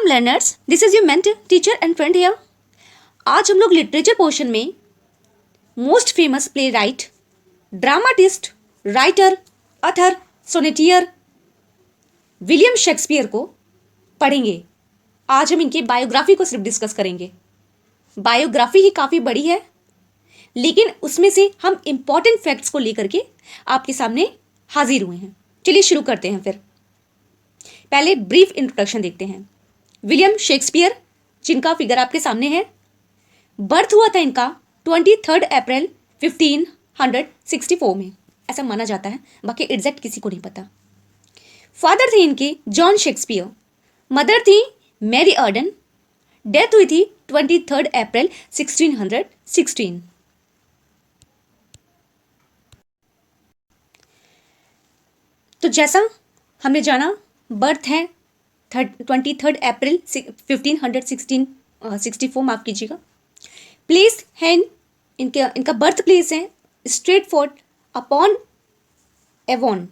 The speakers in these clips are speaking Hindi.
Learners, this is your mentor, teacher and friend here. आज हम लोग लिटरेचर पोर्शन में most famous playwright, dramatist, writer, author, sonneteer William Shakespeare को पढ़ेंगे। आज हम इनकी बायोग्राफी को सिर्फ डिस्कस करेंगे। बायोग्राफी ही काफ़ी बड़ी है, लेकिन उसमें से हम इंपॉर्टेंट फैक्ट्स को लेकर के आपके सामने हाजिर हुए हैं। चलिए शुरू करते हैं। फिर पहले ब्रीफ इंट्रोडक्शन देखते हैं। विलियम शेक्सपियर, जिनका फिगर आपके सामने है, बर्थ हुआ था इनका 23 अप्रैल 1564 में, ऐसा माना जाता है, बाकी एग्जैक्ट किसी को नहीं पता। फादर थे इनके जॉन शेक्सपियर, मदर थी मैरी अर्डन। डेथ हुई थी 23 अप्रैल 1616। तो जैसा हमने जाना, बर्थ है 23 अप्रैल 1564, माफ कीजिएगा। प्लेस है इनका बर्थ प्लेस है स्ट्रेटफोर्ड अपॉन एवॉन।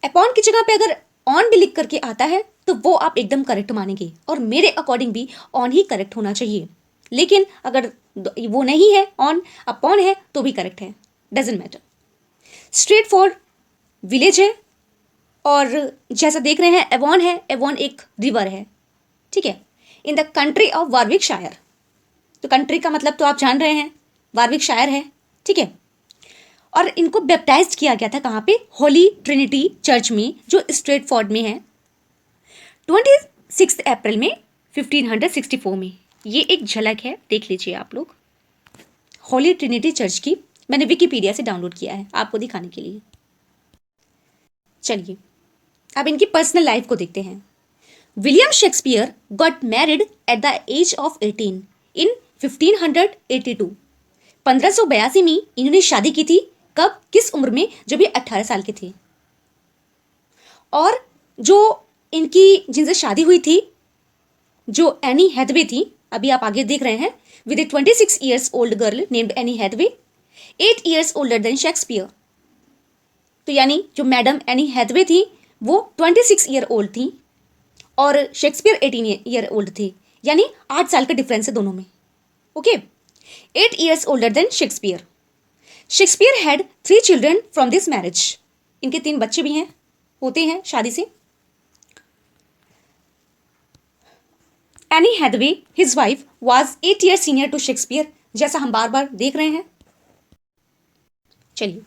अपॉन की जगह पे अगर ऑन भी लिख करके आता है तो वो आप एकदम करेक्ट मानेंगे, और मेरे अकॉर्डिंग भी ऑन ही करेक्ट होना चाहिए। लेकिन अगर वो नहीं है, ऑन अपॉन है, तो भी करेक्ट है, डजेंट मैटर। स्ट्रेटफोर्ड विलेज है, और जैसा देख रहे हैं एवॉन है, एवॉन एक रिवर है, ठीक है, in the country of Warwickshire. तो कंट्री का मतलब तो आप जान रहे हैं, वारविकशायर है, ठीक है। और इनको बैप्टाइज्ड किया गया था कहाँ पे? होली ट्रिनिटी चर्च में, जो स्ट्रेटफोर्ड में है, 26 अप्रैल में 1564 में। ये एक झलक है, देख लीजिए आप लोग, होली ट्रिनिटी चर्च की। मैंने विकिपीडिया से डाउनलोड किया है आपको दिखाने के लिए। चलिए अब इनकी पर्सनल लाइफ को देखते हैं। William Shakespeare got married at the age of 18 in 1582। 1582 में इन्होंने शादी की थी। कब, किस उम्र में? जब ये 18 साल के थे। और जो इनकी जिनसे शादी हुई थी, जो एनी हैथवे थी, अभी आप आगे देख रहे हैं, with a 26 years old girl named Anne Hathaway, 8 years older than Shakespeare. तो यानी जो मैडम एनी हैथवे थी वो 26 ईयर ओल्ड थी, और शेक्सपियर 18 ईयर ओल्ड थे, यानी 8 साल का डिफरेंस है दोनों में। Okay, 8 years older than Shakespeare. Shakespeare had 3 children from this marriage. इनके 3 बच्चे भी हैं, होते हैं शादी से। Anne Hathaway, his wife, was 8 year senior to Shakespeare, जैसा हम बार बार देख रहे हैं। चलिए,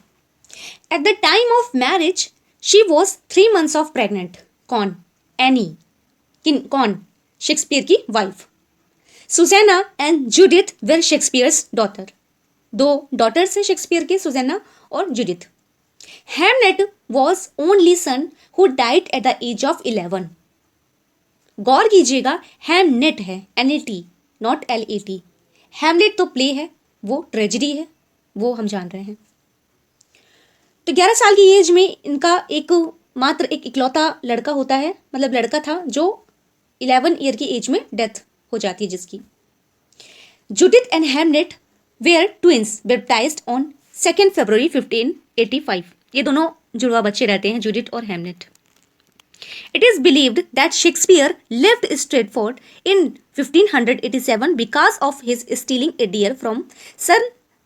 at the time of marriage she was 3 months of pregnant. कौन? एनी। कौन? शेक्सपियर की wife. Susanna and Judith were Shakespeare's daughter. 2 daughters हैं शेक्सपियर के, सुजैना और Judith. Hamlet was only son who died at the age of 11। गौर कीजिएगा, हैमनेट है, NLT, नॉट LAT। हैमलेट तो प्ले है, वो ट्रेजेडी है, वो हम जान रहे हैं। तो 11 साल की एज में इनका मात्र एक इकलौता लड़का होता है, मतलब लड़का था, जो 11 ईयर की एज में डेथ हो जाती है जिसकी। Judith and Hamlet were twins, baptised on 2 February 1585। ये दोनों जुड़वा बच्चे रहते हैं, जूडिथ और Hamlet. It is believed that Shakespeare left Stratford in 1587 because of his stealing a deer from Sir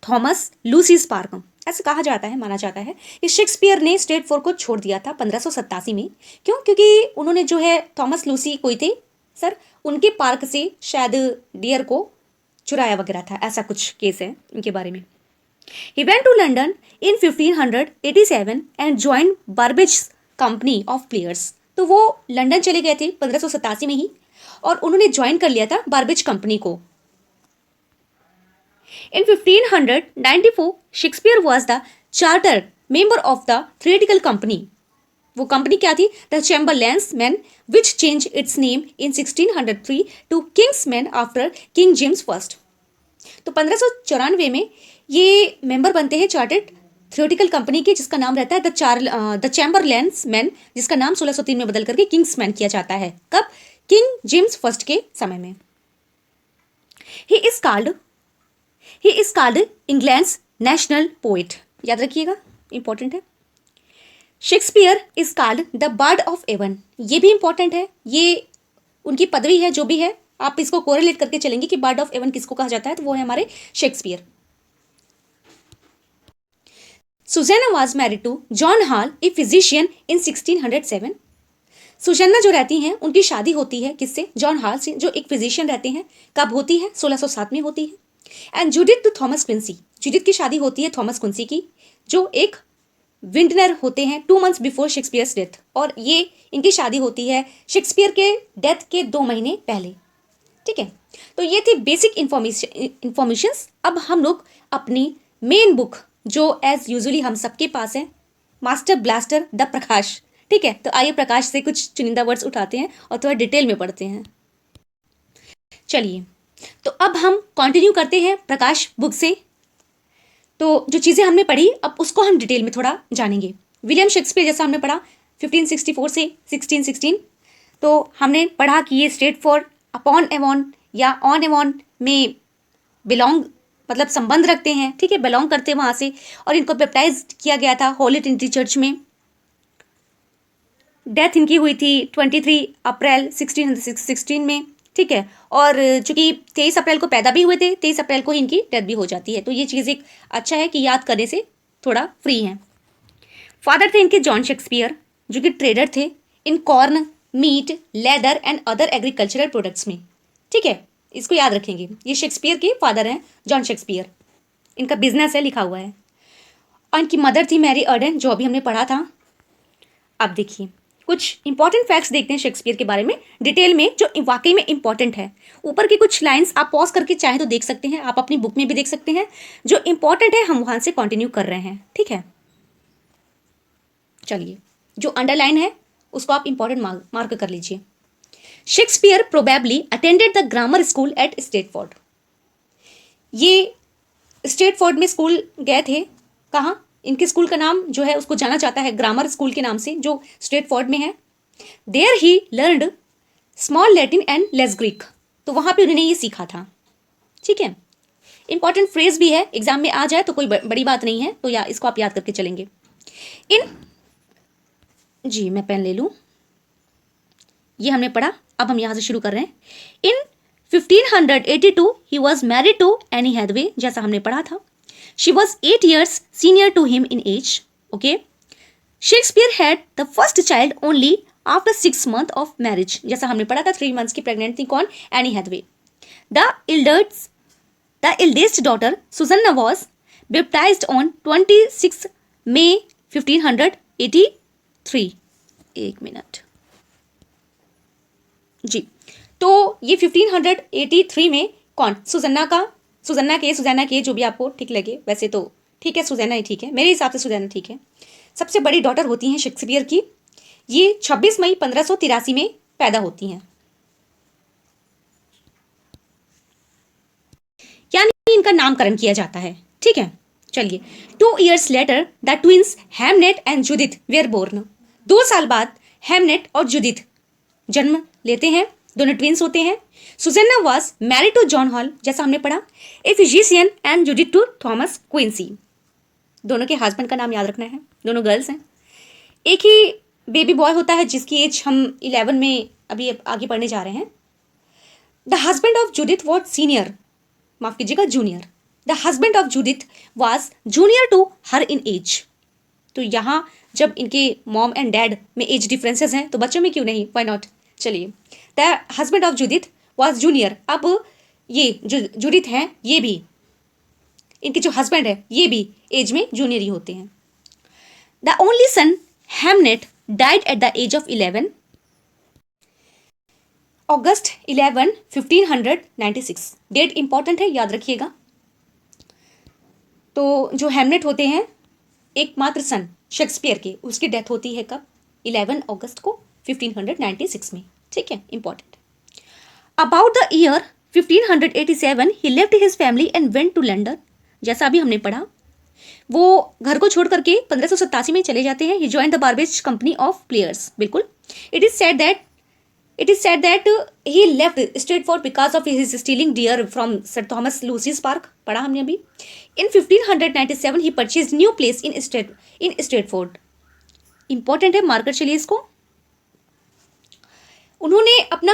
Thomas Lucy's Park। ऐसा कहा जाता है, माना जाता है कि शेक्सपियर ने स्ट्रेटफोर्ड को छोड़ दिया था 1587 में। क्यों? क्योंकि उन्होंने जो है थॉमस लूसी कोई थे सर, उनके पार्क से शायद डियर को चुराया वगैरह था, ऐसा कुछ केस है इनके बारे में। He went to London in 1587 and joined Burbage Company of Players। तो वो लंदन चले गए थे 1587 में ही, और उन्होंने ज्वाइन कर लिया था बार्बेज कंपनी को। In 1594 Shakespeare was the charter member of the theoretical company. वो कंपनी क्या थी? The Chamberlain's man, which change its name in 1603 to king's man after King James first. तो 1594 में ये मेंबर बनते हैं चार्टर्ड थ्योरेटिकल कंपनी के, जिसका नाम रहता है द चैम्बरलैंड्स मैन, जिसका नाम 1603 में बदल करके किंग्स मैन किया जाता है। कब? किंग जेम्स फर्स्ट के समय में। He is called England's national poet. याद रखिएगा, इंपॉर्टेंट है। Shakespeare is called the bard of Avon. ये भी इंपॉर्टेंट है, ये उनकी पदवी है, जो भी है आप इसको कोरिलेट करके चलेंगे कि बर्ड ऑफ एवन किसको कहा जाता है, तो वो है हमारे Shakespeare. Susanna was married to John Hall a physician in 1607। Susanna जो रहती हैं उनकी शादी होती है किससे, जॉन हॉल से, जो एक फिजिशियन रहते हैं। कब होती है, 1607 में होती है। And Judith to Thomas Quincy, Judith की शादी होती है थॉमस क्विंसी की, जो एक विंटनर होते हैं 2 मंथ्स बिफोर शेक्सपियर्स डेथ, और ये इनकी शादी होती है शेक्सपियर के डेथ के 2 महीने पहले। ठीक है, तो ये थी बेसिक इंफॉर्मेशंस। अब हम लोग अपनी मेन बुक, जो एज यूजुअली हम सबके पास है, मास्टर ब्लास्टर द प्रकाश। ठीक है, तो आइए प्रकाश से कुछ चुनिंदा वर्ड्स उठाते हैं और थोड़ा डिटेल में पढ़ते हैं। चलिए, तो अब हम कंटिन्यू करते हैं प्रकाश बुक से। तो जो चीज़ें हमने पढ़ी अब उसको हम डिटेल में थोड़ा जानेंगे। विलियम शेक्सपियर जैसा हमने पढ़ा 1564 से 1616, तो हमने पढ़ा कि ये स्ट्रेट फॉर अपॉन एवॉन या ऑन एवॉन में बिलोंग मतलब संबंध रखते हैं। ठीक है, बिलोंग करते हैं वहाँ से, और इनको बैप्टाइज किया गया था होली ट्रिनिटी चर्च में। डेथ इनकी हुई थी 23 अप्रैल 1616 में। ठीक है, और चूंकि 23 अप्रैल को पैदा भी हुए थे, 23 अप्रैल को ही इनकी डेथ भी हो जाती है। तो ये चीज़ एक अच्छा है कि याद करने से थोड़ा फ्री हैं। फादर थे इनके जॉन शेक्सपियर, जो कि ट्रेडर थे in corn, meat, leather and other agricultural products में। ठीक है, इसको याद रखेंगे, ये शेक्सपियर के फादर हैं जॉन शेक्सपियर, इनका बिजनेस है लिखा हुआ है। और इनकी मदर थी मैरी अर्डन, जो अभी हमने पढ़ा था। अब देखिए कुछ इंपॉर्टेंट फैक्ट्स देखते हैं शेक्सपियर के बारे में डिटेल में, जो वाकई में इंपॉर्टेंट है। ऊपर की कुछ लाइंस आप पॉज करके चाहें तो देख सकते हैं, आप अपनी बुक में भी देख सकते हैं। जो इंपॉर्टेंट है हम वहां से कंटिन्यू कर रहे हैं। ठीक है, चलिए, जो अंडरलाइन है उसको आप इंपॉर्टेंट मार्क कर लीजिए। Shakespeare probably attended the grammar school at Stratford. ये स्टेटफोर्ड में स्कूल गए थे। कहाँ, इनके स्कूल का नाम जो है उसको जाना जाता है ग्रामर स्कूल के नाम से, जो स्टेटफोर्ड में है। There he learned small Latin and less Greek, तो वहाँ पे उन्होंने ये सीखा था। ठीक है, इंपॉर्टेंट फ्रेज भी है, एग्जाम में आ जाए तो कोई बड़ी बात नहीं है, तो इसको आप याद करके चलेंगे। जी मैं पेन ले लूँ, ये हमने पढ़ा, अब हम यहाँ से शुरू कर रहे हैं। In 1582 he was married to Anne Hathaway, जैसा हमने पढ़ा था। She was 8 years senior to him in age. Okay. Shakespeare had the first child only after 6 months of marriage. जैसा हमने पढ़ा था 3 months की प्रेग्नेंट थी कौन, Anne Hathaway. The eldest daughter Susanna was baptized on 26 May 1583. एक मिनट जी, तो ये 1583 में कौन, सुजन्ना के जो भी आपको ठीक लगे, वैसे तो ठीक है सुजैना ही ठीक है, मेरे हिसाब से सुजैना ठीक है। सबसे बड़ी डॉटर होती हैं शेक्सपियर की, ये 26 मई 1583 में पैदा होती हैं, यानी इनका नामकरण किया जाता है। ठीक है, चलिए। 2 years later the twins Hamnet and Judith were born. 2 साल बाद हेमनेट और जूडिथ जन्म लेते हैं, दोनों ट्विंस होते हैं। Susanna was married to John Hall, जैसा हमने पढ़ा, a physician, and Judith to Thomas Quiney. दोनों के हस्बैंड का नाम याद रखना है, दोनों गर्ल्स हैं। एक ही बेबी बॉय होता है जिसकी एज हम 11 में अभी आगे पढ़ने जा रहे हैं। The husband of Judith was senior, माफ कीजिएगा junior. The husband of Judith was junior to her in age. तो यहाँ जब इनके मॉम एंड डैड में एज डिफरेंसेस हैं तो बच्चों में क्यों नहीं, व्हाई नॉट। चलिए, the husband of Judith was junior. अब ये जो जूडिथ हैं ये भी, इनके जो हस्बैंड है ये भी एज में जूनियर ही होते हैं। The only son Hamnet died at the age of 11 August 11 1596। Date important है, याद रखिएगा। तो जो हेमनेट होते हैं एकमात्र सन शेक्सपियर के, उसकी डेथ होती है कब, 11 अगस्त को 1596 में। ठीक है, important. About the year 1587 he left his family and went to London, जैसा अभी हमने पढ़ा। वो घर को छोड़ करके 1587 में चले जाते हैं। He join the Burbage company of players, बिल्कुल। It is said that he left Stratford because of his stealing deer from Sir Thomas Lucy's park, पढ़ा हमने अभी। In 1597 he purchase New Place in Stratford. Important है, मार्कर चलिए इसको। उन्होंने अपना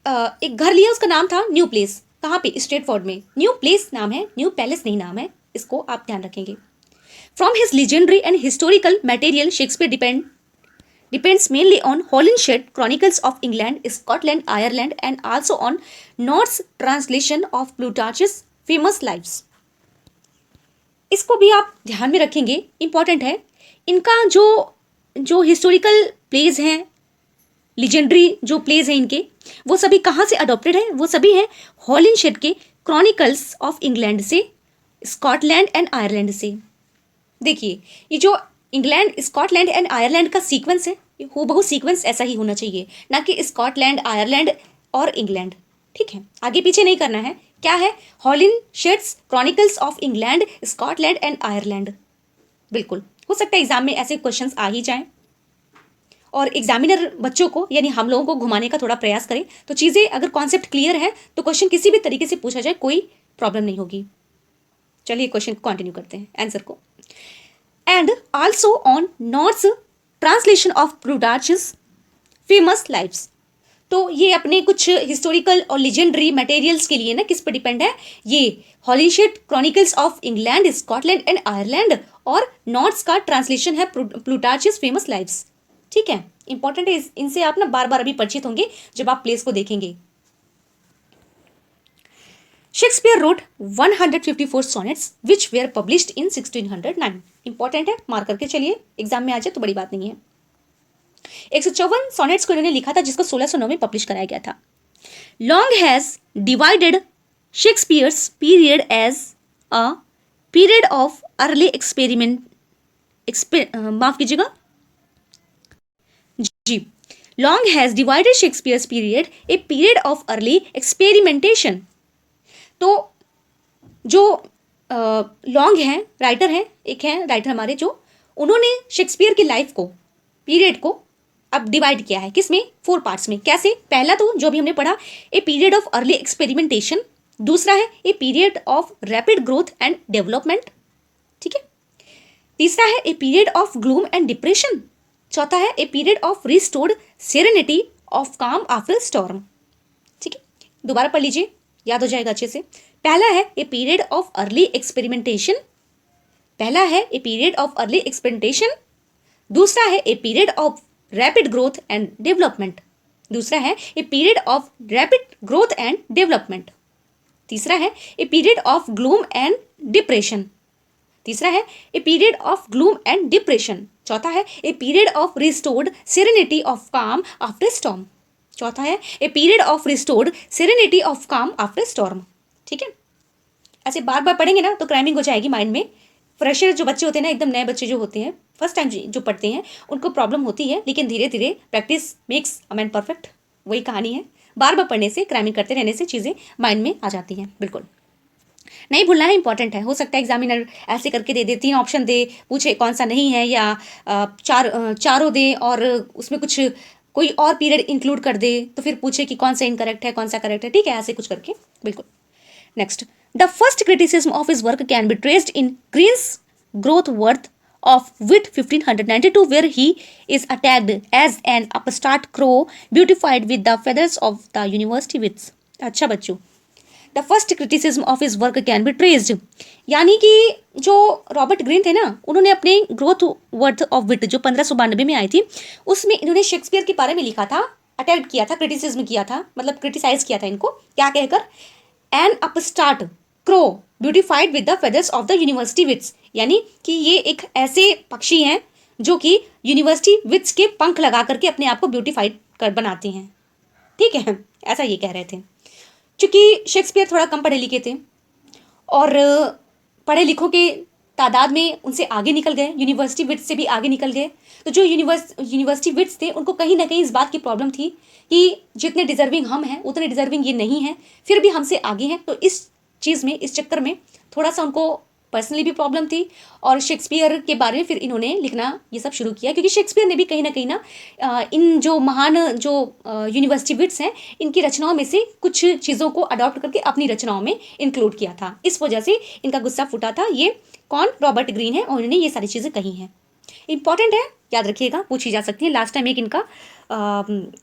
एक घर लिया, उसका नाम था न्यू प्लेस। कहाँ पे? स्ट्रेटफोर्ड में। न्यू प्लेस नाम है, न्यू पैलेस नहीं नाम है, इसको आप ध्यान रखेंगे। From his legendary and historical material, Shakespeare depends mainly on Holinshed Chronicles of England, Scotland, Ireland, and also on Norse translation of Plutarch's famous lives. इसको भी आप ध्यान में रखेंगे, इंपॉर्टेंट है। इनका जो जो हिस्टोरिकल प्लेज हैं, लिजेंडरी जो प्लेज हैं इनके, वो सभी कहाँ से अडॉप्टेड है? वो सभी हैं हॉलिनशेड के क्रॉनिकल्स ऑफ इंग्लैंड से, स्कॉटलैंड एंड आयरलैंड से। देखिए, ये जो इंग्लैंड, स्कॉटलैंड एंड आयरलैंड का सीक्वेंस है, ये हूबहू सीक्वेंस ऐसा ही होना चाहिए, ना कि स्कॉटलैंड, आयरलैंड और इंग्लैंड। ठीक है, आगे पीछे नहीं करना है। क्या है? Holinshed's Chronicles of England, Scotland and Ireland. बिल्कुल हो सकता है एग्जाम में ऐसे क्वेश्चंस आ ही जाएं, और एग्जामिनर बच्चों को यानी हम लोगों को घुमाने का थोड़ा प्रयास करें, तो चीज़ें अगर कॉन्सेप्ट क्लियर है तो क्वेश्चन किसी भी तरीके से पूछा जाए, कोई प्रॉब्लम नहीं होगी। चलिए क्वेश्चन को कंटिन्यू करते हैं, आंसर को। And also on North translation of Plutarch's famous lives. तो ये अपने कुछ हिस्टोरिकल और लेजेंडरी मटेरियल्स के लिए ना किस पर डिपेंड है? ये हॉलिनशेड chronicles of England, Scotland and Ireland, और नॉर्स का ट्रांसलेशन है प्लूटार्चस फेमस लाइव्स। ठीक है, इंपॉर्टेंट है, इनसे आप ना बार बार अभी परिचित होंगे जब आप प्लेस को देखेंगे। Shakespeare wrote 154 sonnets which were published in 1609। Important है, मार्क करके चलिए, एग्जाम में आ जाए तो बड़ी बात नहीं है। 154 सॉनेट्स को इन्होंने लिखा था, जिसको 1609 में पब्लिश कराया गया था। Long has divided Shakespeare's period as a period of early experiment, माफ कीजिएगा जी, long has divided Shakespeare's period a period of early experimentation. तो जो लॉन्ग हैं, राइटर हैं, एक हैं राइटर हमारे, जो उन्होंने शेक्सपियर की लाइफ को, पीरियड को अब डिवाइड किया है, किसमें? 4 पार्ट्स में। कैसे? पहला तो जो भी हमने पढ़ा, ए पीरियड ऑफ अर्ली एक्सपेरिमेंटेशन। दूसरा है ए period of rapid growth and development. ठीक है। तीसरा है ए period of gloom and depression. चौथा है ए period of restored serenity of काम आफ्टर स्टॉर्म। ठीक है, दोबारा पढ़ लीजिए, याद हो जाएगा अच्छे से। पहला है ए पीरियड ऑफ अर्ली एक्सपेरिमेंटेशन, पहला है ए पीरियड ऑफ अर्ली एक्सपेरिमेंटेशन। दूसरा है ए period of rapid growth and development. दूसरा है ए period of rapid growth and development. तीसरा है ए period of gloom and depression. तीसरा है ए period of gloom and depression. चौथा है ए period of restored serenity of काम आफ्टर स्टॉर्म। चौथा है ए period of restored serenity of काम आफ्टर स्टॉर्म। ठीक है, ऐसे बार बार पढ़ेंगे ना तो क्राइमिंग हो जाएगी माइंड में। फ्रेशर जो बच्चे होते हैं ना, एकदम नए बच्चे जो होते हैं, फर्स्ट टाइम जो पढ़ते हैं, उनको प्रॉब्लम होती है, लेकिन धीरे धीरे practice makes a man perfect, वही कहानी है। बार बार पढ़ने से, क्राइमिंग करते रहने से चीज़ें माइंड में आ जाती हैं। बिल्कुल नहीं भूलना है, इंपॉर्टेंट है। हो सकता है एग्जामिनर ऐसे करके दे 3 ऑप्शन दे, पूछे कौन सा नहीं है, या चारों दे और उसमें कुछ कोई और पीरियड इंक्लूड कर दे, तो फिर पूछे कि कौन सा इनकरेक्ट है, कौन सा करेक्ट है। ठीक है, ऐसे कुछ करके। बिल्कुल। Next, the first criticism of his work can be traced in Greene's groatsworth of wit 1592, where he is attacked as an upstart crow beautified with the feathers of the university wits। अच्छा बच्चों, the first criticism of his work can be traced, यानी कि जो रॉबर्ट ग्रीन थे ना, उन्होंने अपने ग्रोथ वर्थ ऑफ विट जो 1592 में आई थी, उसमें इन्होंने शेक्सपियर के बारे में लिखा था, अटैक किया था, क्रिटिसिज्म किया था, मतलब क्रिटिसाइज किया था इनको, क्या कहकर? An upstart crow beautified with the feathers of the university wits, यानी कि ये एक ऐसे पक्षी हैं जो कि यूनिवर्सिटी विट्स के पंख लगा करके अपने आप को ब्यूटिफाइड कर बनाते हैं। ठीक है, ऐसा ये कह रहे थे। चूँकि शेक्सपियर थोड़ा कम पढ़े लिखे थे और पढ़े लिखों के तादाद में उनसे आगे निकल गए, यूनिवर्सिटी विट्स से भी आगे निकल गए, तो जो यूनिवर्सिटी विट्स थे उनको कहीं ना कहीं इस बात की प्रॉब्लम थी कि जितने डिजर्विंग हम हैं उतने डिजर्विंग ये नहीं हैं, फिर भी हमसे आगे हैं। तो इस चीज़ में, इस चक्कर में थोड़ा सा उनको पर्सनली भी प्रॉब्लम थी, और शेक्सपियर के बारे में फिर इन्होंने लिखना ये सब शुरू किया, क्योंकि शेक्सपियर ने भी कहीं ना इन जो महान जो यूनिवर्सिटी विट्स हैं, इनकी रचनाओं में से कुछ चीज़ों को अडॉप्ट करके अपनी रचनाओं में इंक्लूड किया था। इस वजह से इनका गुस्सा फूटा था। ये कौन? रॉबर्ट ग्रीन है, और इन्होंने ये सारी चीज़ें कही हैं। इंपॉर्टेंट है, याद रखिएगा, पूछी जा सकती है। लास्ट टाइम एक इनका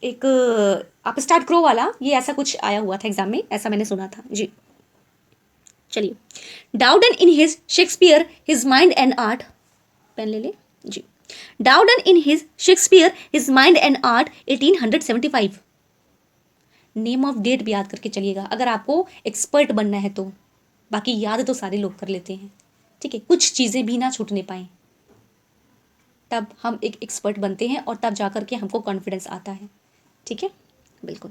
एक आप स्टार्ट क्रो वाला ये ऐसा कुछ आया हुआ था एग्जाम में, ऐसा मैंने सुना था जी। चलिए, Dowden in his Shakespeare his mind and art, pen ले ले जी। Dowden in his Shakespeare his mind and art 1875। Name of date भी याद करके चलिएगा अगर आपको एक्सपर्ट बनना है तो, बाकी याद तो सारे लोग कर लेते हैं, ठीक है। कुछ चीज़ें भी ना छूटने पाए, तब हम एक एक्सपर्ट बनते हैं और तब जाकर के हमको कॉन्फिडेंस आता है, ठीक है, बिल्कुल।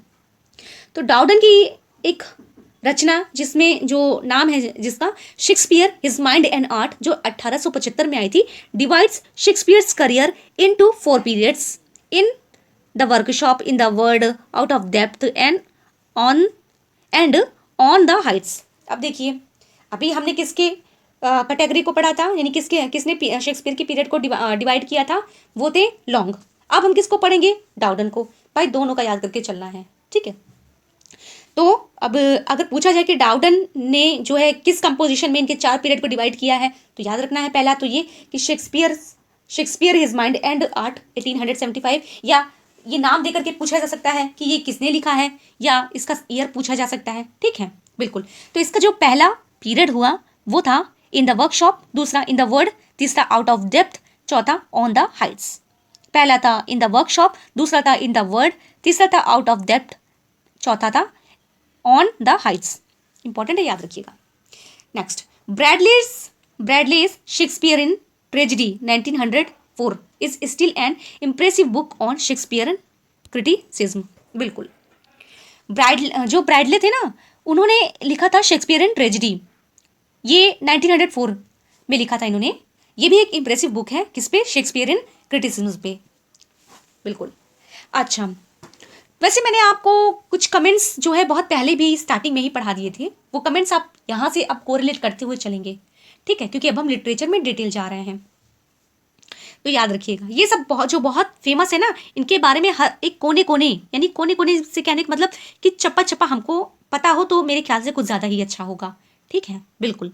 तो डाउडन की एक रचना जिसमें जो नाम है जिसका Shakespeare his mind and art, जो 1875 में आई थी, divides Shakespeare's career into 4 periods in the workshop, in the word, out of depth and on the Heights. अब देखिए, अभी हमने किसके कैटेगरी को पढ़ा था, यानी किसने शेक्सपियर की पीरियड को डिवाइड किया था, वो थे लॉन्ग। अब हम किसको पढ़ेंगे, डाउडन को। भाई दोनों का याद करके चलना है, ठीक है। तो अब अगर पूछा जाए कि डाउडन ने जो है किस कंपोजिशन में इनके 4 पीरियड को डिवाइड किया है, तो याद रखना है पहला तो ये कि Shakespeare his mind and art 1875, या ये नाम देकर के पूछा जा सकता है कि ये किसने लिखा है, या इसका ईयर पूछा जा सकता है, ठीक है, बिल्कुल। तो इसका जो पहला पीरियड हुआ वो था इन द वर्कशॉप, दूसरा इन द वर्ड, तीसरा आउट ऑफ डेप्थ, चौथा ऑन द हाइट्स। पहला था इन द वर्कशॉप, दूसरा था इन द वर्ड, तीसरा था आउट ऑफ डेप्थ, चौथा था ऑन द हाइट्स। इंपॉर्टेंट है, याद रखिएगा। Next, Bradley's Shakespeare in tragedy 1904 is still an impressive book on Shakespearean criticism. बिल्कुल, जो ब्रैडले थे ना, उन्होंने लिखा था शेक्सपियर इन ट्रेजेडी, ये 1904 में लिखा था इन्होंने। ये भी एक इम्प्रेसिव बुक है, किस पे, शेक्सपियर इन क्रिटिसिज्म पे, बिल्कुल। अच्छा, वैसे मैंने आपको कुछ कमेंट्स जो है बहुत पहले भी स्टार्टिंग में ही पढ़ा दिए थे, वो कमेंट्स आप यहाँ से अब कोरिलेट करते हुए चलेंगे, ठीक है, क्योंकि अब हम लिटरेचर में डिटेल जा रहे हैं। तो याद रखिएगा, ये सब बहुत फेमस है ना, इनके बारे में हर एक कोने कोने, यानी कोने कोने से कहने का मतलब कि चप्पा चप्पा हमको पता हो तो मेरे ख्याल से कुछ ज़्यादा ही अच्छा होगा, ठीक है, बिल्कुल।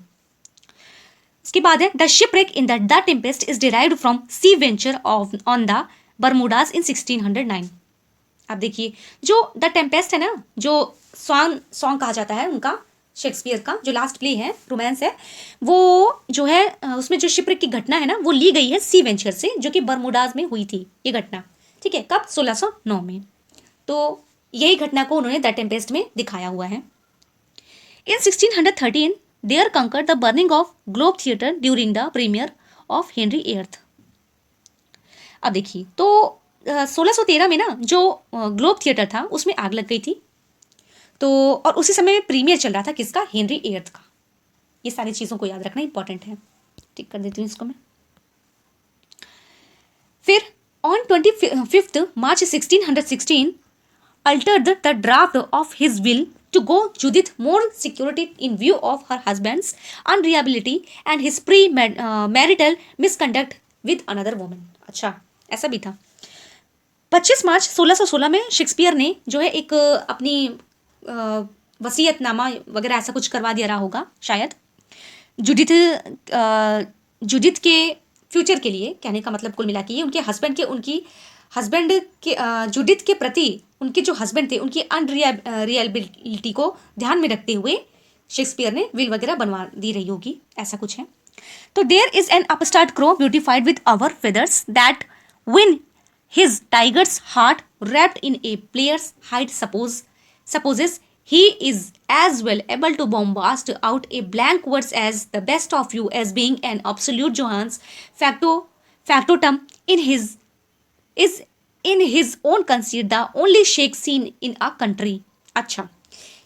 इसके बाद है the shipwreck in the Tempest is derived from sea venture on the Bermudas in 1609। अब देखिए, जो द टेम्पेस्ट है ना, जो सॉन्ग कहा जाता है उनका, शेक्सपियर का जो लास्ट प्ले है, रोमांस है, वो जो है उसमें जो शिपरेक की घटना है ना, वो ली गई है सी वेंचर से, जो कि बर्मुडाज में हुई थी ये घटना, ठीक है, कब, 1609 में। तो यही घटना को उन्होंने द टेम्पेस्ट में दिखाया हुआ है। In 1613 there occurred the burning of Globe theatre during the premiere of Henry eighth. अब देखिए, तो 1613 में ना जो ग्लोब थिएटर था उसमें आग लग गई थी, तो और उसी समय में प्रीमियर चल रहा था किसका, हेनरी एर्थ का। ये सारी चीज़ों को याद रखना इंपॉर्टेंट है, ठीक कर देती हूँ इसको मैं। फिर on 25 March 1616 altered the draft of his will to go Judith more security in view of her husband's unreliability and his pre-marital misconduct with another woman। अच्छा, ऐसा भी था। 25 मार्च 1616 में शेक्सपियर ने जो है एक अपनी वसीयतनामा वगैरह ऐसा कुछ करवा दिया रहा होगा शायद, जूडिथ के फ्यूचर के लिए, कहने का मतलब कुल मिला के ये उनकी हस्बैंड के जूडिथ के प्रति उनके जो हस्बैंड थे उनकी अनरियलिबिलिटी को ध्यान में रखते हुए शेक्सपियर ने विल वगैरह बनवा दी रही होगी, ऐसा कुछ है। तो there is an upstart crow beautified with our feathers that with his tiger's heart wrapped in a player's hide supposes he is as well able to bombast out a blank words as the best of you as being an absolute Johannes factotum in his own conceit the only shake seen in a country। अच्छा,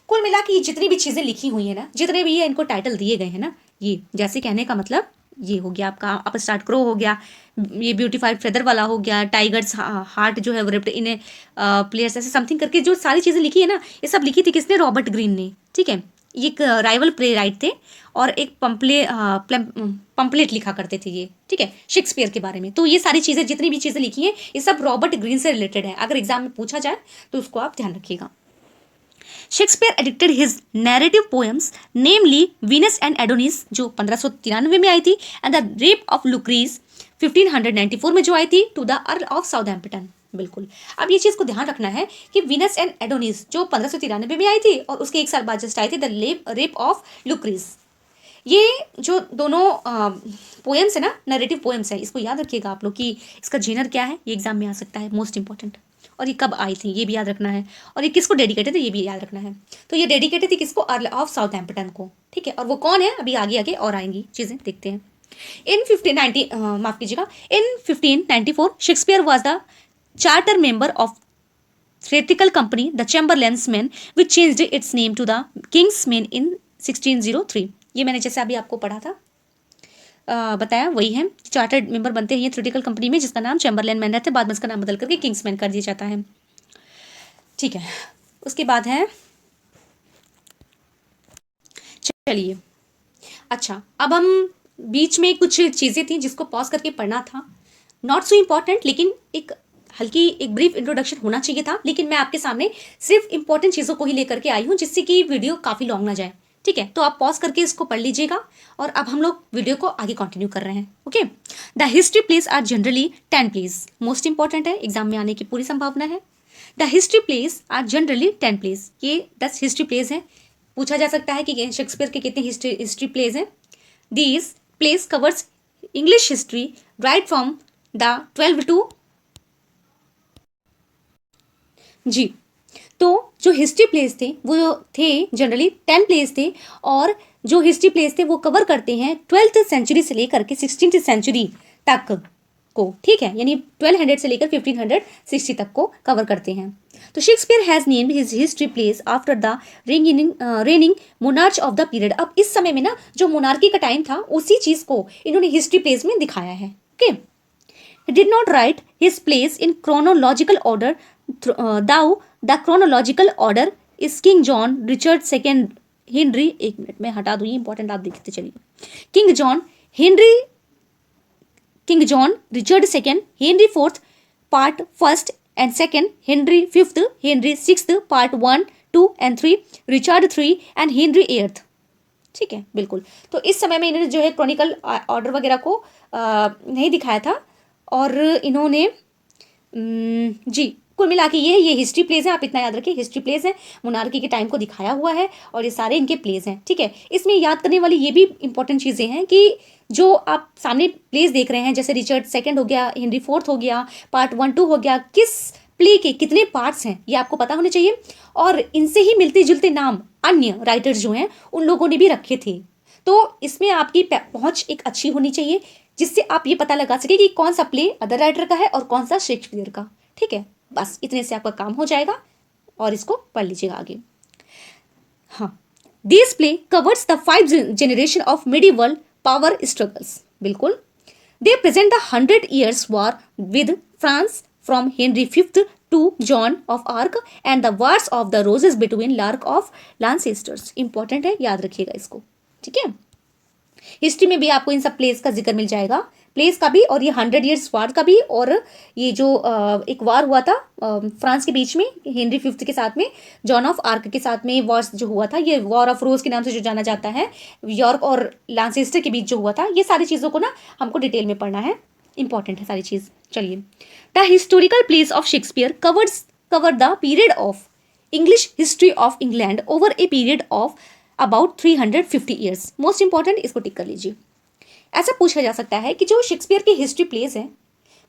कुल मिला के ये जितनी भी चीज़ें लिखी हुई है ना, जितने भी ये इनको टाइटल दिए गए हैं ना, ये जैसे कहने का मतलब ये हो गया आपका अपस्टार्ट क्रो हो गया, ये ब्यूटीफाइड फेदर वाला हो गया, टाइगर्स हार्ट जो है रिप्ड इन ए प्लेयर्स, ऐसे समथिंग करके जो सारी चीज़ें लिखी है ना, ये सब लिखी थी किसने, रॉबर्ट ग्रीन ने, ठीक है। ये एक राइवल प्ले राइट थे और एक पंपलेट लिखा करते थे ये, ठीक है, शेक्सपियर के बारे में। तो ये सारी चीज़ें जितनी भी चीज़ें लिखी हैं ये सब रॉबर्ट ग्रीन से रिलेटेड है, अगर एग्जाम में पूछा जाए तो उसको आप ध्यान रखिएगा। Shakespeare dedicated his narrative poems namely Venus and Adonis जो 1593 में आई थी, and the rape of Lucrece 1594 में जो आई थी to the Earl of Southampton. बिल्कुल। अब ये चीज़ को ध्यान रखना है कि वीनस एंड एडोनिस जो 1593 में आई थी और उसके एक साल बाद जस्ट आई थी द रेप ऑफ लुक्रीज। ये जो दोनों पोएम्स है ना, नरेटिव पोएम्स है, इसको याद रखिएगा आप लोग कि इसका जेनर क्या है, ये एग्जाम में आ सकता है, मोस्ट इंपॉर्टेंट। और ये कब आई थी ये भी याद रखना है, और ये किसको डेडिकेटेड है ये भी याद रखना है। तो ये डेडिकेटेड थी किसको, अर्ल ऑफ साउथहैम्पटन को, ठीक है। और वो कौन है, अभी आगे आगे और आएंगी चीज़ें, देखते हैं। इन 1590 माफ कीजिएगा, इन 1594 Shakespeare was the charter member of theatrical company the Chamberlain's Men which changed its name to the King's Men in 1603। ये मैंने जैसे अभी आपको पढ़ा था, बताया, वही है। चार्टर्ड मेंबर बनते हैं ये थ्रेटिकल कंपनी में जिसका नाम चैम्बरलैन मैन रहते हैं, बाद में इसका नाम बदल करके किंग्स मैन कर दिया जाता है, ठीक है। उसके बाद है, चलिए अच्छा, अब हम बीच में कुछ चीज़ें थी जिसको पॉज करके पढ़ना था, नॉट सो इम्पॉर्टेंट, लेकिन एक हल्की एक ब्रीफ इंट्रोडक्शन होना चाहिए था, लेकिन मैं आपके सामने सिर्फ इंपॉर्टेंट चीज़ों को ही लेकर के आई हूँ जिससे कि वीडियो काफ़ी लॉन्ग ना जाए, ठीक है। तो आप पॉज करके इसको पढ़ लीजिएगा और अब हम लोग वीडियो को आगे कंटिन्यू कर रहे हैं, okay. The history plays are generally 10 plays, most important है, एग्जाम में आने की पूरी संभावना है। The history plays are generally 10 plays, ये 10 हिस्ट्री प्लेस हैं। पूछा जा सकता है कि शेक्सपियर के कितने हिस्ट्री प्लेस हैं। These plays covers English history right from the 12 to जी। तो जो हिस्ट्री प्लेस थे वो थे जनरली 10 प्लेस थे, और जो हिस्ट्री प्लेस थे वो कवर करते हैं 12th सेंचुरी से लेकर के 16th सेंचुरी तक को, ठीक है, यानी 1200 से लेकर 1560 तक को कवर करते हैं। तो Shakespeare has named his history place after the raining monarch of the period. अब इस समय में ना जो मोनार्की का टाइम था उसी चीज को इन्होंने हिस्ट्री प्लेस में दिखाया है, okay. He did not write his plays in chronological order, though the chronological order is King John, Richard II, Henry, एक मिनट में हटा दूँ, ये इंपॉर्टेंट आप देखते चलिए। King John, Richard II, Henry IV, part 1st and 2nd, Henry V, Henry VI, part 1, 2 and 3, Richard III and Henry VIII, ठीक है, बिल्कुल। तो इस समय में इन्होंने जो है क्रॉनिकल ऑर्डर वगैरह को नहीं दिखाया था, और इन्होंने जी कुल मिला के ये हिस्ट्री प्लेस है, आप इतना याद रखिए, हिस्ट्री प्लेस है, मोनार्की के टाइम को दिखाया हुआ है और ये सारे इनके प्लेस हैं, ठीक है। इसमें याद करने वाली ये भी इंपॉर्टेंट चीज़ें हैं कि जो आप सामने प्लेस देख रहे हैं, जैसे रिचर्ड सेकंड हो गया, हेनरी फोर्थ हो गया, पार्ट 1 2 हो गया, किस प्ले के कितने पार्ट्स हैं ये आपको पता होने चाहिए, और इनसे ही मिलते जुलते नाम अन्य राइटर्स जो हैं उन लोगों ने भी रखे थे। तो इसमें आपकी पहुँच एक अच्छी होनी चाहिए जिससे आप ये पता लगा सके कि कौन सा प्ले अदर राइटर का है और कौन सा शेक्सपियर का, ठीक है। बस इतने से आपका काम हो जाएगा और इसको पढ़ लीजिएगा आगे। हाँ, this play covers the 5 generation of medieval power struggles, बिल्कुल। They present the 100 years war with France from Henry fifth to Joan of Arc and the wars of the roses between lark of Lancasters. Important है, याद रखिएगा इसको, ठीक है। हिस्ट्री में भी आपको इन सब प्लेस का जिक्र मिल जाएगा, प्लेस का भी, और ये 100 years वार का भी, और ये जो एक वार हुआ था फ्रांस के बीच में हेनरी फिफ्थ के साथ में, जॉन ऑफ आर्क के साथ में वॉर्स जो हुआ था, ये वॉर ऑफ रोज के नाम से जो जाना जाता है, यॉर्क और लांसेस्टर के बीच जो हुआ था, ये सारी चीज़ों को ना हमको डिटेल में पढ़ना है, इंपॉर्टेंट है सारी चीज़। चलिए, the historical place of Shakespeare cover the period of English history of England over A period of about 350 years। Most important, इसको टिक कर लीजिए। ऐसा पूछा जा सकता है कि जो शेक्सपियर की हिस्ट्री प्लेस है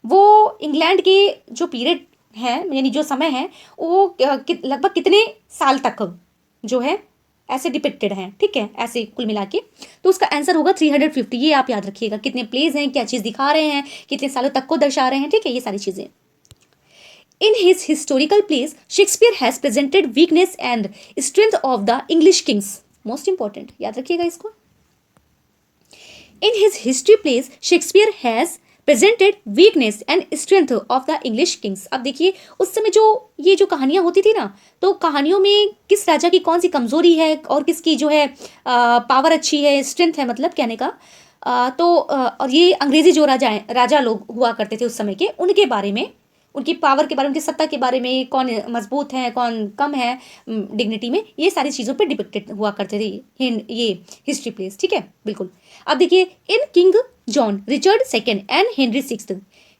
वो इंग्लैंड के जो पीरियड है, यानी जो समय है, वो लगभग कितने साल तक जो है ऐसे डिपिक्टेड हैं, ठीक है, ऐसे कुल मिला के। तो उसका आंसर होगा 350। ये आप याद रखिएगा, कितने प्लेस हैं, क्या चीज़ दिखा रहे हैं, कितने सालों तक को दर्शा रहे हैं, ठीक है, ये सारी चीज़ें। In his historical plays, Shakespeare has presented weakness and strength of the English kings। Most important, याद रखिएगा इसको। In his history plays, Shakespeare has presented weakness and strength of the English kings। अब देखिए उस समय जो ये जो कहानियाँ होती थी ना, तो कहानियों में किस राजा की कौन सी कमजोरी है और किसकी जो है पावर अच्छी है, स्ट्रेंथ है, मतलब कहने का। और ये अंग्रेजी जो राजा लोग हुआ करते थे उस समय के, उनके बारे में उनकी पावर के बारे में, उनकी सत्ता के बारे में, कौन मजबूत है कौन कम है डिग्निटी में, ये सारी चीज़ों पे डिपिक्टेड हुआ करते थे ये हिस्ट्री प्लेस, ठीक है बिल्कुल। अब देखिए, in King John Richard second and Henry sixth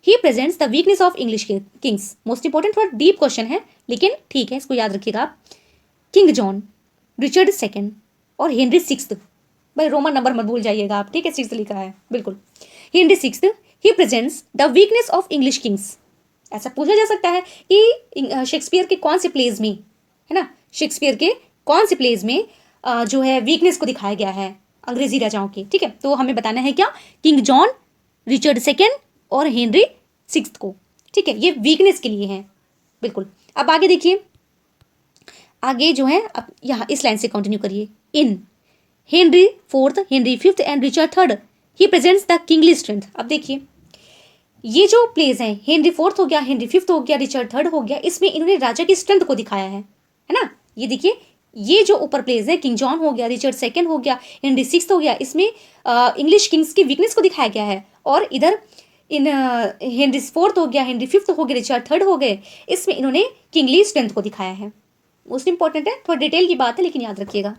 he presents the weakness of English kings. Most important थोड़ा डीप क्वेश्चन है, लेकिन ठीक है, इसको याद रखिएगा आप। किंग जॉन, रिचर्ड सेकेंड और हेनरी सिक्स्थ, भाई रोमन नंबर मत भूल जाइएगा आप, ठीक है, सिक्स्थ लिखा है बिल्कुल। Henry sixth he presents the weakness of English Kings. ऐसा पूछा जा सकता है कि शेक्सपियर के कौन से प्लेज में, है ना, शेक्सपियर के कौन से प्लेज में जो है वीकनेस को दिखाया गया है अंग्रेजी राजाओं की, ठीक है। तो हमें बताना है क्या, किंग जॉन, रिचर्ड सेकेंड और हेनरी सिक्स्थ को, ठीक है, ये वीकनेस के लिए है बिल्कुल। अब आगे देखिए, आगे जो है अब यहाँ इस लाइन से कंटिन्यू करिए। In Henry fourth, Henry fifth and Richard third he presents the kingly strength. अब देखिए, ये जो प्लेस है, हेनरी फोर्थ हो गया, हेनरी फिफ्थ हो गया, रिचर्ड थर्ड हो गया, इसमें इन्होंने राजा की स्ट्रेंथ को दिखाया है ना। ये देखिए, ये जो ऊपर प्लेस है, किंग जॉन हो गया, रिचर्ड सेकेंड हो गया, हेनरी सिक्स्थ हो गया, इसमें इंग्लिश किंग्स की वीकनेस को दिखाया गया है। और इधर इन हेनरी फोर्थ हो गया, हेनरी फिफ्थ हो गया, रिचर्ड थर्ड हो गए, इसमें इन्होंने किंगली स्ट्रेंथ को दिखाया है। मोस्ट इंपॉर्टेंट है, थोड़ा डिटेल की बात है लेकिन याद रखिएगा।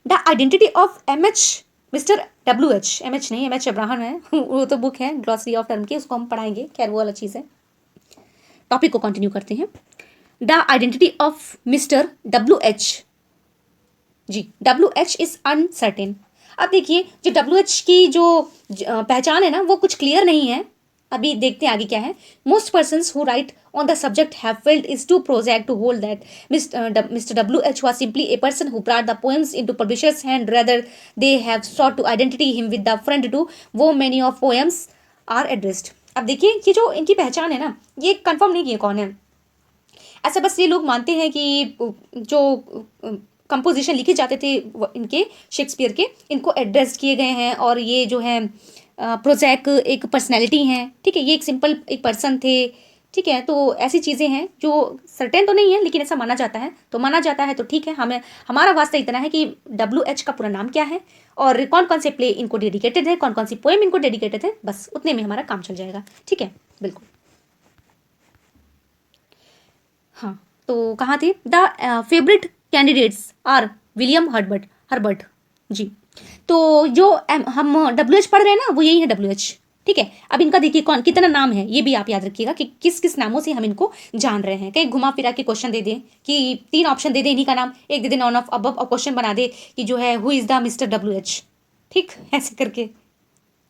The identity of MH mister W H नहीं, एमएच अब्राहम है वो तो बुक है ग्लॉसरी ऑफ टर्म की, उसको हम पढ़ाएंगे, खैर वो अलग चीज़ है। टॉपिक को कंटिन्यू करते हैं। The identity of mister W H is uncertain. अब देखिए, जो डब्ल्यू की जो पहचान है ना, वो कुछ क्लियर नहीं है। अभी देखते हैं आगे क्या है। Most persons who right on the subject have felt is too prosaic to hold that Mr. W.H. was simply a person who brought the poems into publishers' hand. Rather, they have sought to identify him with the friend to whom many of poems are addressed. अब देखिए, ये जो इनकी पहचान है ना, ये कंफर्म नहीं किए कौन है। ऐसा बस ये लोग मानते हैं कि जो कंपोजिशन लिखे जाते थे इनके शेक्सपियर के, इनको एड्रेस किए गए हैं, और ये जो है प्रोजैक एक पर्सनैलिटी हैं, ठीक है, ये एक सिंपल एक पर्सन थे, ठीक है। तो ऐसी चीज़ें हैं जो सर्टेन तो नहीं है, लेकिन ऐसा माना जाता है, तो माना जाता है तो ठीक है। हमें हमारा वास्ता इतना है कि WH का पूरा नाम क्या है और कौन कौन से प्ले इनको डेडिकेटेड है, कौन कौन सी पोएम इनको डेडिकेटेड है, बस उतने में हमारा काम चल जाएगा, ठीक है बिल्कुल। हाँ, तो कहाँ थे, the favourite candidates are William Herbert जी। तो जो हम WH पढ़ रहे हैं ना, वो यही है WH, ठीक है। अब इनका देखिए कौन कितना नाम है, ये भी आप याद रखिएगा कि किस किस नामों से हम इनको जान रहे हैं। कहीं घुमा फिरा के क्वेश्चन दे दें कि 3 ऑप्शन दे दें इन्हीं का नाम, एक दे दें नॉन ऑफ अबव, और क्वेश्चन बना दे कि जो है who is the mister WH, ठीक, ऐसे करके।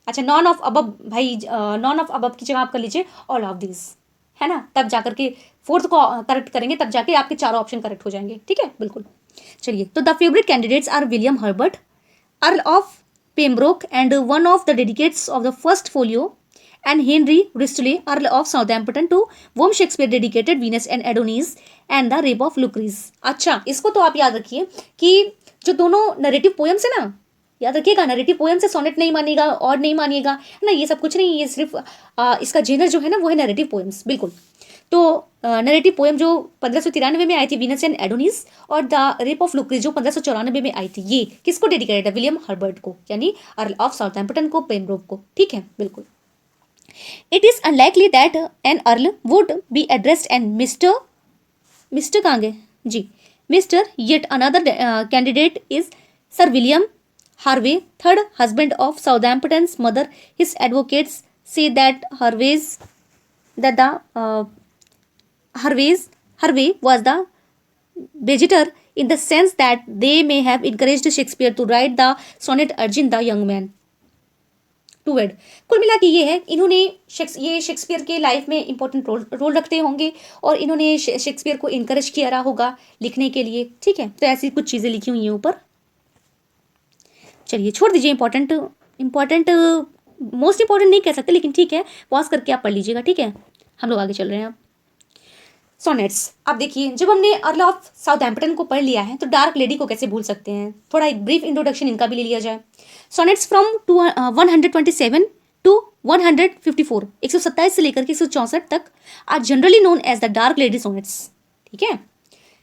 अच्छा, नॉन ऑफ अबव, भाई नॉन ऑफ अबव की जगह आप कर लीजिए ऑल ऑफ दिस, है ना, तब जा करके फोर्थ को करेक्ट करेंगे, तब जाके आपके चारों ऑप्शन करेक्ट हो जाएंगे, ठीक है बिल्कुल। चलिए, तो the favourite candidates are William Herbert, Earl of Pembroke and one of the dedicatees of the first folio, and Henry Bristol, Earl of Southampton, to whom Shakespeare dedicated Venus and Adonis and the Rape of Lucrece. अच्छा, इसको तो आप याद रखिए कि जो दोनों नरेटिव पोएम्स है ना, याद रखिएगा, नरेटिव पोएम से सोनेट नहीं मानिएगा और नहीं मानिएगा, है ना, ये सब कुछ नहीं, ये सिर्फ इसका जेनर जो है ना वो है नरेटिव पोएम्स, बिल्कुल। तो नरेटिव पोएम जो 1593 में आई थी, वीनस एंड एडोनिस, और द रेप ऑफ लुक्रीज जो 1594 में आई थी, ये किसको डेडिकेटेड है, विलियम हर्बर्ट को, यानी अर्ल ऑफ साउथहैम्पटन को, पेम्ब्रोक को, ठीक है बिल्कुल। It is unlikely that an earl would be addressed and Mr. कहाँ गए जी, Mr. Yet another candidate is Sir William Harvey, third husband of Southampton's mother. His advocates say that Harvey was the begetter in the sense that they may have encouraged Shakespeare to write the sonnet urging the young man to wed. कुल मिला के ये है, इन्होंने ये शेक्सपियर के लाइफ में इंपॉर्टेंट रोल रखते होंगे, और इन्होंने शेक्सपियर को इनकरेज किया रहा होगा लिखने के लिए, ठीक है। तो ऐसी कुछ चीज़ें लिखी हुई हैं ऊपर। चलिए, छोड़ दीजिए इंपॉर्टेंट मोस्ट इंपॉर्टेंट नहीं कह सकते, लेकिन ठीक है, पॉज करके आप पढ़ लीजिएगा, ठीक है। हम लोग आगे चल रहे हैं अब। सोनेट्स। अब देखिए, जब हमने अर्ल ऑफ साउथहैम्पटन को पढ़ लिया है, तो डार्क लेडी को कैसे भूल सकते हैं, थोड़ा एक ब्रीफ इंट्रोडक्शन इनका भी ले लिया जाए। सोनेट्स फ्रॉम 127 टू 154, 127 से लेकर के 164 तक are generally known as the dark lady sonnets, ठीक है।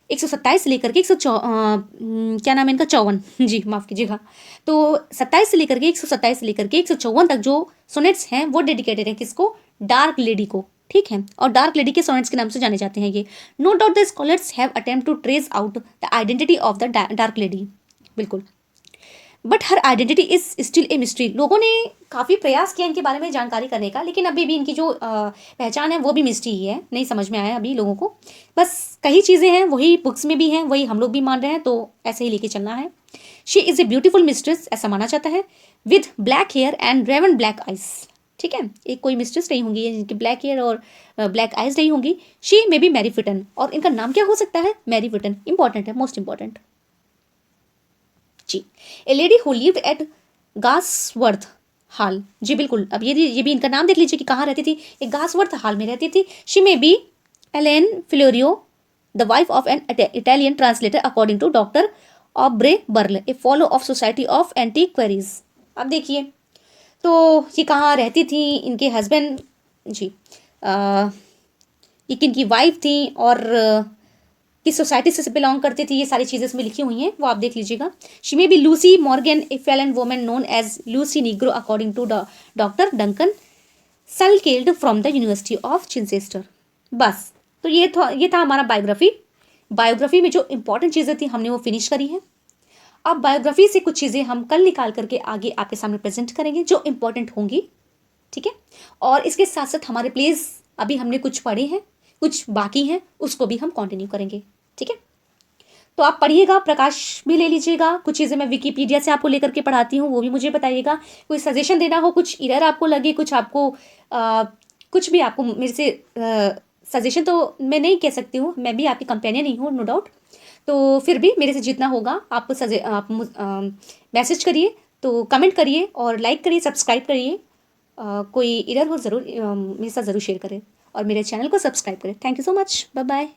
127 से लेकर के क्या नाम है इनका, 54 जी, माफ़ कीजिएगा। तो 27 से लेकर के 127 से लेकर के 154 तक जो सोनेट्स हैं वो डेडिकेटेड हैं किसको, डार्क लेडी को, ठीक है, और डार्क लेडी के सोनेट्स के नाम से जाने जाते हैं ये। No doubt the scholars have attempt to trace out the identity of the dark lady, बिल्कुल, but her identity is still a mystery. लोगों ने काफ़ी प्रयास किया इनके बारे में जानकारी करने का, लेकिन अभी भी इनकी जो पहचान है वो भी मिस्ट्री ही है, नहीं समझ में आया अभी लोगों को। बस कई चीज़ें हैं वही बुक्स में भी हैं, वही हम लोग भी मान रहे हैं, तो ऐसे ही लेके चलना है। She is a beautiful mistress, ऐसा माना जाता है, with black hair and raven black eyes. ठीक है, एक कोई मिस्ट्रेस नहीं होंगी जिनकी ब्लैक हेयर और ब्लैक आइज नहीं होंगी। She may be Mary Fitton, और इनका नाम क्या हो सकता है? Mary Fitton. इंपॉर्टेंट है, मोस्ट इंपॉर्टेंट जी। A lady who lived at Gawsworth Hall, जी बिल्कुल। अब ये भी इनका नाम देख लीजिए कि कहाँ रहती थी, एक गासवर्थ हॉल में रहती थी। She may be Ellen Florio, the wife of an Italian translator according to doctor Aubrey Burl, a fellow of society of antiquaries. अब देखिए, तो ये कहाँ रहती थी, इनके हस्बैंड जी ये किनकी वाइफ थी और किस सोसाइटी से बिलोंग करती थी, ये सारी चीज़ें इसमें लिखी हुई हैं, वो आप देख लीजिएगा। She may be Lucy Morgan, a fallen woman known as Lucy Negro according to doctor Duncan Salkeld from the university of Chichester. बस, तो ये था हमारा बायोग्राफी में जो इंपॉर्टेंट चीज़ें थी हमने वो फिनिश करी है। अब बायोग्राफी से कुछ चीज़ें हम कल निकाल करके आगे आपके सामने प्रेजेंट करेंगे जो इंपॉर्टेंट होंगी, ठीक है। और इसके साथ साथ हमारे प्लेस अभी हमने कुछ पढ़े हैं, कुछ बाकी हैं, उसको भी हम कंटिन्यू करेंगे, ठीक है। तो आप पढ़िएगा, प्रकाश भी ले लीजिएगा। कुछ चीज़ें मैं विकीपीडिया से आपको लेकर के पढ़ाती हूँ, वो भी मुझे बताइएगा। कोई सजेशन देना हो, कुछ इरर आपको लगे, कुछ आपको कुछ भी आपको मेरे से सजेशन तो मैं नहीं कह सकती हूँ, मैं भी आपकी कंपेनियन ही हूँ, नो डाउट। तो फिर भी मेरे से जितना होगा आप मैसेज करिए, तो कमेंट करिए और लाइक करिए, सब्सक्राइब करिए। कोई इरर हो ज़रूर मेरे साथ ज़रूर शेयर करें और मेरे चैनल को सब्सक्राइब करें। Thank you so much, bye bye.